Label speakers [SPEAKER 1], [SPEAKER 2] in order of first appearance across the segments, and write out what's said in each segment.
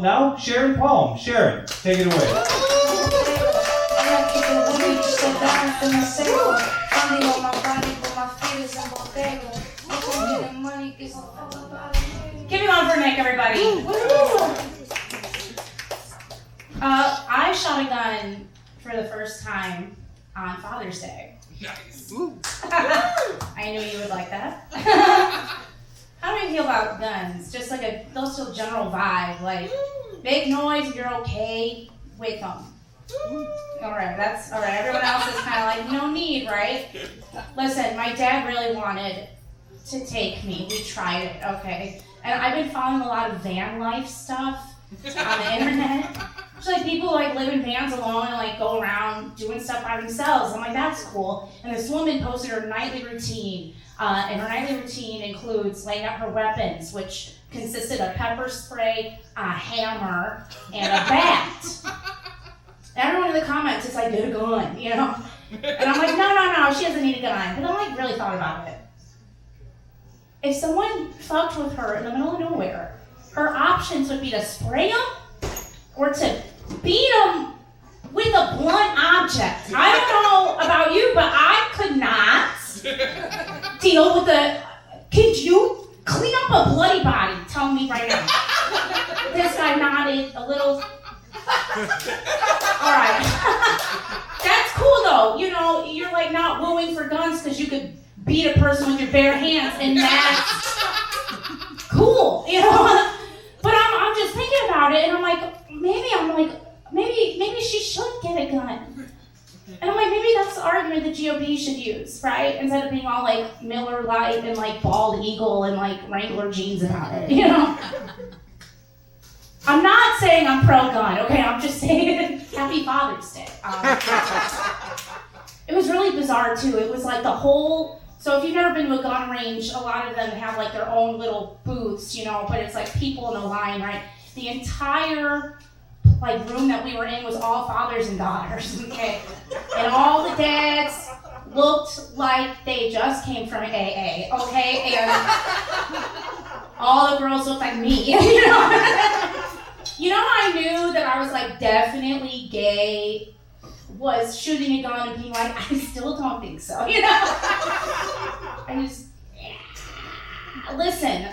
[SPEAKER 1] now, Sharon Palm. Sharon, take it away.
[SPEAKER 2] Give me one for Nick, everybody. I shot a gun for the first time on Father's Day.
[SPEAKER 3] Nice.
[SPEAKER 2] I knew you would like that. How do you feel about guns? Just like a also general vibe, like make noise if you're okay with them. Alright, that's alright. Everyone else is kind of like, no need, right? Listen, my dad really wanted to take me. We tried it, okay? And I've been following a lot of van life stuff on the internet. So like people like live in vans alone and like go around doing stuff by themselves. I'm like, that's cool. And this woman posted her nightly routine. And her nightly routine includes laying out her weapons, which consisted of pepper spray, a hammer, and a bat. Everyone in the comments is like, get a gun, you know? And I'm like, no, she doesn't need a gun. But I like really thought about it. If someone fucked with her in the middle of nowhere, her options would be to spray them or to beat them with a blunt object. I don't know about you, but I could not deal with could you clean up a bloody body? Tell me right now. This guy nodded a little. All right. That's cool though. You know, you're like not wooing for guns because you could beat a person with your bare hands, and that's cool, you know? But I'm just thinking about it, and I'm like, maybe she should get a gun. And I'm like, maybe that's the argument the GOP should use, right? Instead of being all like Miller Lite and like Bald Eagle and like Wrangler jeans about it, you know? I'm not saying I'm pro-gun, okay? I'm just saying Happy Father's Day. It was really bizarre too. It was like the whole, so if you've never been to a gun range, a lot of them have like their own little booths, you know, but it's like people in a line, right? The entire like room that we were in was all fathers and daughters, okay? And all the dads looked like they just came from AA, okay? And all the girls looked like me, you know? You know how I knew that I was like definitely gay? Was shooting a gun and being like, I still don't think so, you know? I just, listen,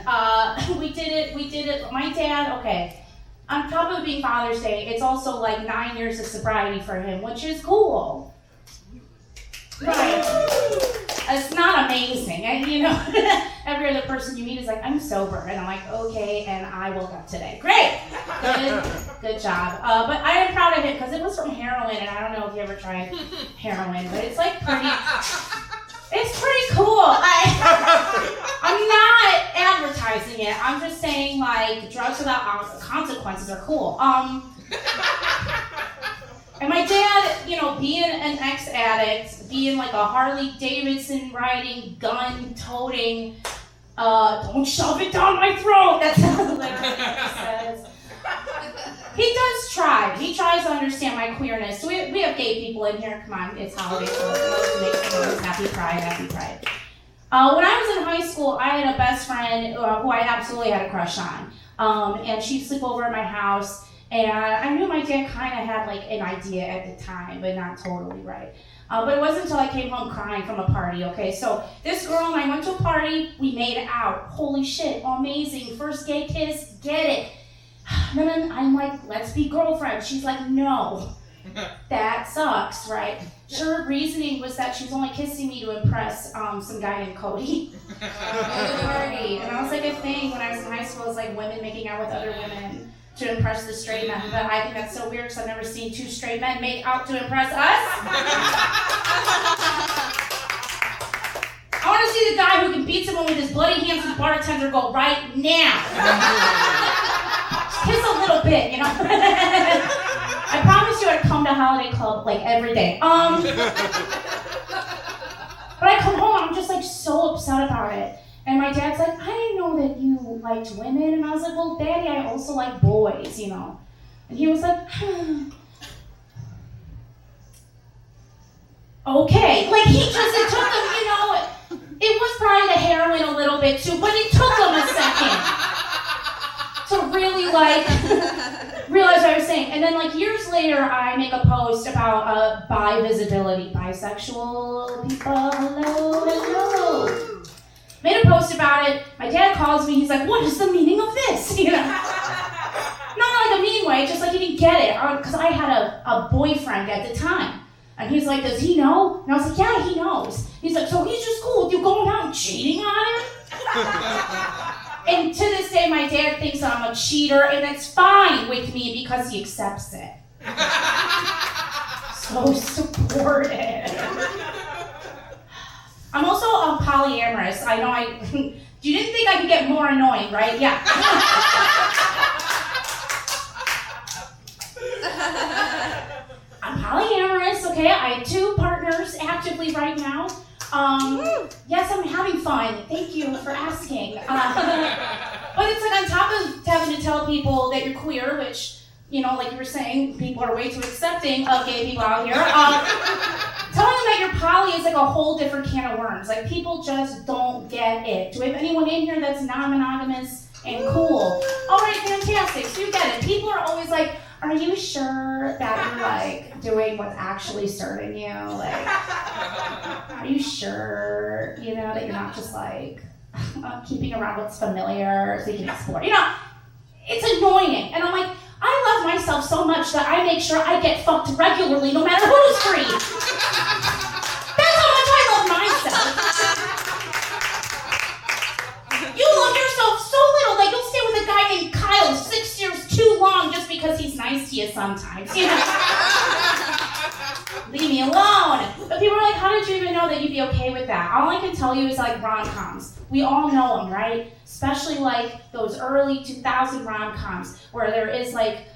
[SPEAKER 2] we did it, my dad, okay. On top of it being Father's Day, it's also like 9 years of sobriety for him, which is cool. Right. It's not amazing, and you know, every other person you meet is like, I'm sober, and I'm like, okay, and I woke up today. Great, good job. But I am proud of it because it was from heroin, and I don't know if you ever tried heroin, but it's like it's pretty cool. I'm not advertising it. I'm just saying like drugs without consequences are cool. And my dad, you know, being an ex-addict, being like a Harley Davidson riding, gun toting, don't shove it down my throat. That's literally what he says. He does try. He tries to understand my queerness. So we have gay people in here. Come on, it's holiday, so let's make some noise. Happy Pride, Happy Pride. When I was in high school, I had a best friend who I absolutely had a crush on. And she'd sleep over at my house. And I knew my dad kind of had like an idea at the time, but not totally right. But it wasn't until I came home crying from a party, okay? So this girl and I went to a party, we made it out. Holy shit, amazing, first gay kiss, get it. And then I'm like, let's be girlfriends. She's like, no, that sucks, right? Her reasoning was that she was only kissing me to impress some guy named Cody at the party. And I was like, a thing when I was in high school, it's like women making out with other women to impress the straight men, but I think that's so weird because I've never seen two straight men make out to impress us. I want to see the guy who can beat someone with his bloody hands and the bartender go right now. Kiss a little bit, you know. I promise you I'd come to Holiday Club like every day. But I come home and I'm just like so upset about it. And my dad's like, I didn't know that you liked women. And I was like, well, Daddy, I also like boys, you know. And he was like, okay. Like, it took him, you know, it was probably the heroin a little bit too, but it took him a second to really, like, And then like years later, I make a post about bi visibility, bisexual people. Hello. Made a post about it. My dad calls me. He's like, "What is the meaning of this?" You know, not like a mean way, just like he didn't get it. Because I had a boyfriend at the time, and he's like, "Does he know?" And I was like, "Yeah, he knows." He's like, "So he's just cool with you going out and cheating on him?" And to this day, my dad thinks I'm a cheater, and that's fine with me because he accepts it. So supportive. I'm also polyamorous. I know you didn't think I could get more annoying, right? Yeah. I'm polyamorous, okay? I have 2 partners actively right now. Yes, I'm having fun. Thank you for asking. But it's like on top of having to tell people that you're queer, which, you know, like you were saying, people are way too accepting of gay people out here. Telling them that you're poly is like a whole different can of worms. Like, people just don't get it. Do we have anyone in here that's non-monogamous and cool? All right, fantastic. So you get it. People are always like, "Are you sure that you're like doing what's actually serving you? Like, are you sure, you know, that you're not just like keeping around what's familiar so you can explore?" You know, it's annoying. And I'm like, I love myself so much that I make sure I get fucked regularly no matter who's free. That's how much I love myself. You love yourself so little that you'll stay with a guy named Kyle 6 years too long just because he's nice to you sometimes, you know? Leave me alone. But people are like, "How did you even know that you'd be okay with that?" All I can tell you is like rom-coms. We all know them, right? Especially like those early 2000 rom-coms where there is like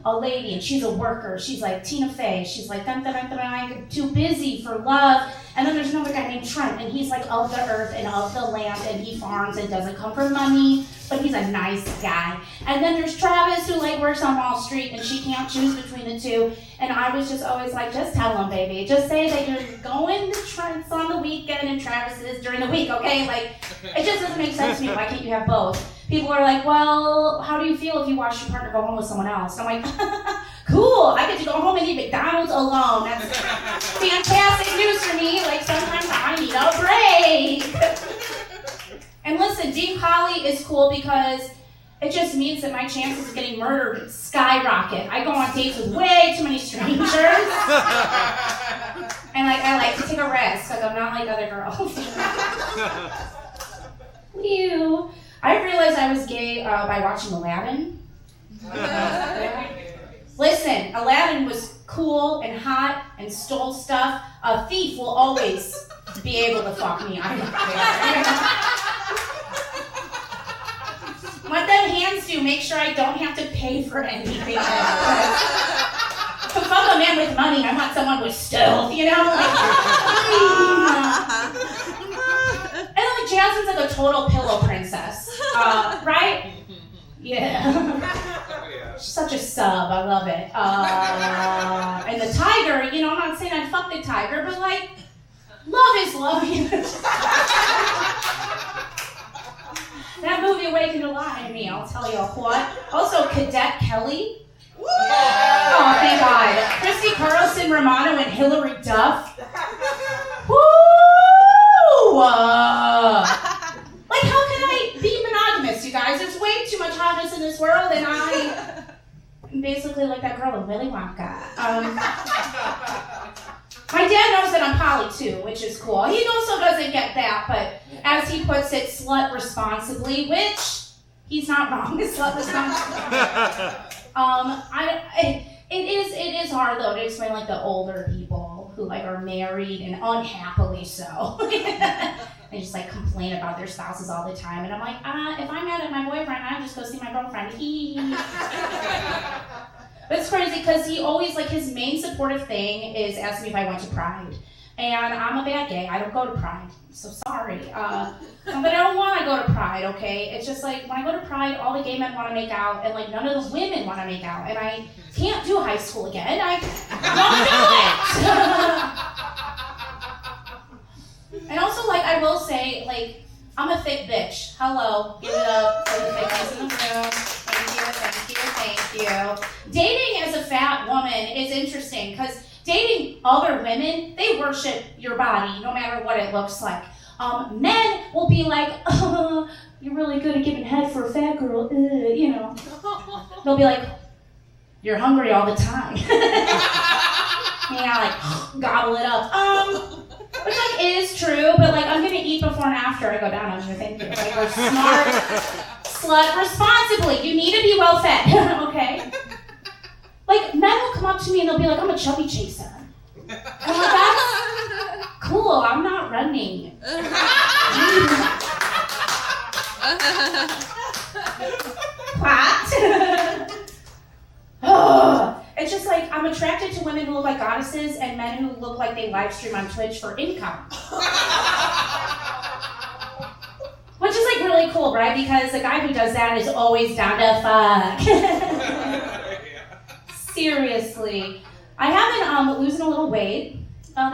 [SPEAKER 2] a lady and she's a worker. She's like Tina Fey. She's like, dun, dun, dun, dun, I'm too busy for love. And then there's another guy named Trent, and he's like of the earth and of the land, and he farms and doesn't come for money, but he's a nice guy. And then there's Travis, who like works on Wall Street, and she can't choose between the two. And I was just always like, just tell him, baby. Just say that you're going to Trent's on the weekend and Travis is during the week, okay? Like, it just doesn't make sense to me. Why can't you have both? People are like, "Well, how do you feel if you watch your partner go home with someone else?" And I'm like, cool, I get to go home and eat McDonald's alone. That's fantastic news for me. Like, sometimes I need a break. And listen, being poly is cool because it just means that my chances of getting murdered skyrocket. I go on dates with way too many strangers. And like, I like to take a risk. Like, I'm not like other girls. Ew. I realized I was gay by watching Aladdin. Listen, Aladdin was cool and hot and stole stuff. A thief will always be able to fuck me. I don't care. What them hands do, make sure I don't have to pay for anything. To fuck a man with money, I want someone with stealth, you know? And then like Jasmine's like a total pillow princess, right? Yeah. She's such a sub, I love it. And the tiger, you know, I'm not saying I'd fuck the tiger, but like, love is love. That movie awakened a lot in me, I'll tell you what. Also, Cadet Kelly. Oh, thank God. Christy Carlson Romano and Hillary Duff. Woo! Like, how can I be monogamous, you guys? There's way too much hotness in this world, and I'm basically like that girl in Willy Wonka. My dad knows that I'm poly too, which is cool. He also doesn't get that, but as he puts it, slut responsibly, which he's not wrong. Slut responsibly. It is hard though to explain like the older people who like are married and unhappily so. They just like complain about their spouses all the time, and I'm like, if I'm mad at my boyfriend, I just go see my girlfriend. But it's crazy because he always like his main supportive thing is asking me if I went to Pride. And I'm a bad gay. I don't go to Pride. So sorry. But I don't want to go to Pride, okay? It's just like when I go to Pride, all the gay men want to make out, and like none of the women want to make out. And I can't do high school again. I won't do it. And also, like, I will say, like, I'm a thick bitch. Hello. Give it up for the thickness in the room. Thank you. Dating as a fat woman is interesting because dating other women, they worship your body no matter what it looks like. Men will be like, oh, you're really good at giving head for a fat girl, you know. They'll be like, you're hungry all the time. Yeah, like gobble it up. Which like is true, but like I'm gonna eat before and after I go down on you. Thank you. Like we're smart, slut responsibly. You need to be well fed, okay? Like men will come up to me and they'll be like, I'm a chubby chaser. And I'm like, that's cool. I'm not running. What? It's just like I'm attracted to women who look like goddesses and men who look like they live stream on Twitch for income. Which is like really cool, right? Because the guy who does that is always down to fuck. Seriously. I have been losing a little weight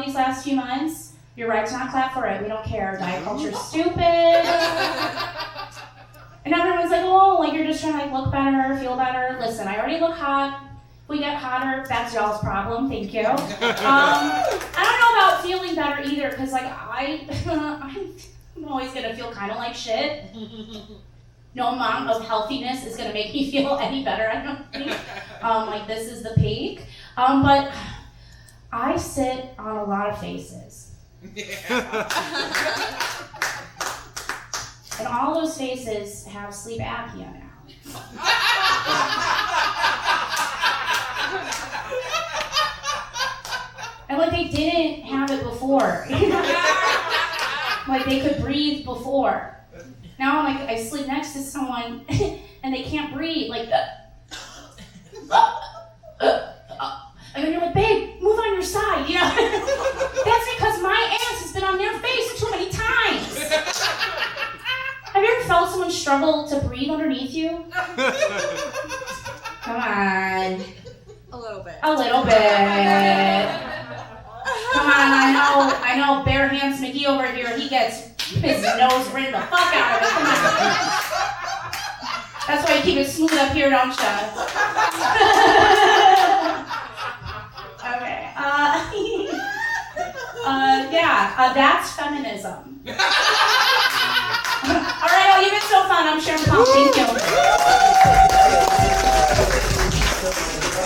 [SPEAKER 2] these last few months. You're right to not clap for it. We don't care. Diet culture's stupid. And everyone's like, oh, like you're just trying to like look better, feel better. Listen, I already look hot. If we get hotter, that's y'all's problem. Thank you. I don't know about feeling better either, because like I'm always gonna feel kind of like shit. No amount of healthiness is gonna make me feel any better, I don't think. Like this is the peak. But I sit on a lot of faces. And all those faces have sleep apnea now. And like they didn't have it before. Like they could breathe before. Now I'm like, I sleep next to someone and they can't breathe. Like, and then you're like, babe, move on your side, you know? That's because my ass has been on their face too many times. Have you ever felt someone struggle to breathe underneath you? Come on.
[SPEAKER 3] A little bit.
[SPEAKER 2] A little bit. Come on, I know Bare Hands McGee over here, he gets his nose ring the fuck out of it. Come on. That's why you keep it smooth up here, don't you? Okay. That's feminism. All right, oh, you've been so fun. I'm Sharon Paul. Thank you.